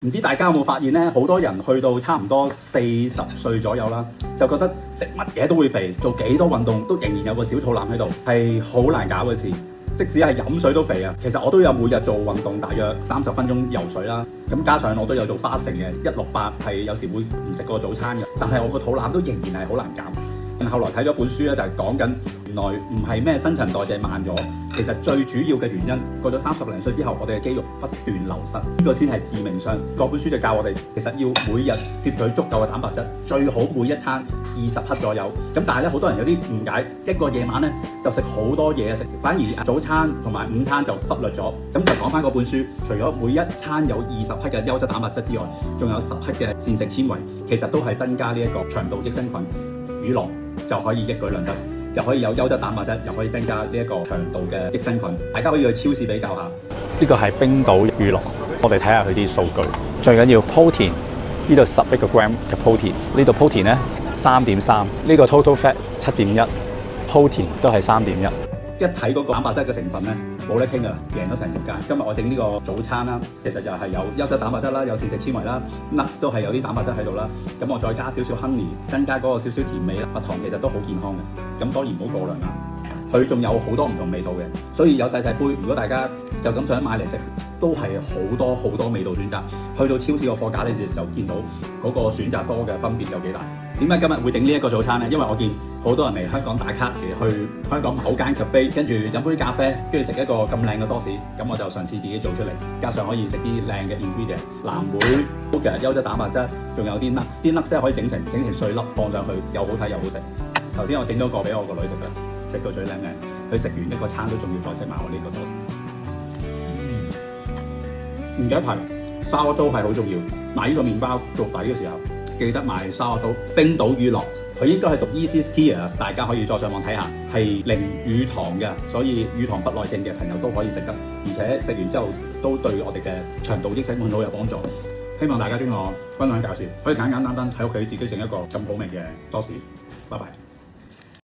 唔知大家有冇發現咧？好多人去到差唔多40歲左右啦，就覺得食乜嘢都會肥，做幾多運動都仍然有個小肚腩喺度，係好難搞嘅事。即使係飲水都肥啊！其實我都有每日做運動，大約30分鐘游水啦。咁加上我都有做 fasting 嘅168，係有時會唔食個早餐嘅。但係我個肚腩都仍然係好難減。後來睇咗本書咧，就係講緊原來唔係咩新陳代謝慢咗，其實最主要嘅原因過咗30零歲之後，我哋嘅肌肉不斷流失，呢個先係致命傷。嗰本書就教我哋，其實要每日攝取足夠嘅蛋白質，最好每一餐20克左右。咁但係咧，好多人有啲誤解，一個夜晚咧就食好多嘢食，反而早餐同埋午餐就忽略咗。咁就講翻嗰本書，除咗每一餐有20克嘅優質蛋白質之外，仲有10克嘅膳食纖維，其實都係增加呢一個腸道益生菌。乳酪就可以一舉兩得，又可以有優質蛋白質，又可以增加呢一個腸道嘅益生菌。大家可以去超市比較下。呢個係冰島乳酪，我哋睇下佢啲數據。最緊要 protein， 呢度11個 gram 嘅 protein， 呢度 protein 咧3.3，呢個 total fat 7.1， protein 都係3.1。一睇嗰個蛋白質嘅成分咧，冇得傾噶啦，贏咗成條街。今日我整呢個早餐啦，其實就係有優質蛋白質啦，有膳食纖維啦 ，nuts 都係有啲蛋白質喺度啦。咁我再加少少 honey， 增加嗰個少少甜味啦。蜜糖其實都好健康嘅，咁當然唔好過量啦。佢仲有好多唔同味道嘅，所以有細細杯。如果大家就咁想買嚟食，都係好多味道選擇。去到超市個貨架咧，就見到嗰個選擇多嘅分別有幾大。點解今日會整呢一個早餐咧？因為我見好多人嚟香港打卡，去香港某間 cafe， 跟住飲杯咖啡，跟住食一個咁靚嘅多士。咁我就嘗試自己做出嚟，加上可以食啲靚嘅 ingredient， 藍莓嘅優質蛋白質，仲有啲 nuts， 啲 nuts 可以整成碎粒放上去，又好睇又好食。頭先我整咗個俾我個女食嘅。食到最靚嘅，佢食完一個餐都仲要再食埋我呢個多士。唔記得提沙律刀係好重要。買呢個麵包做底嘅時候，記得買沙律刀。冰島乳酪，佢應該係讀 Easy Skier， 大家可以再上網睇下，係零乳糖嘅，所以乳糖不耐症嘅朋友都可以食得，而且食完之後都對我哋嘅腸道益生菌好有幫助。希望大家中意我分享介紹，可以簡簡單單喺屋企自己整一個咁好味嘅多士。拜拜。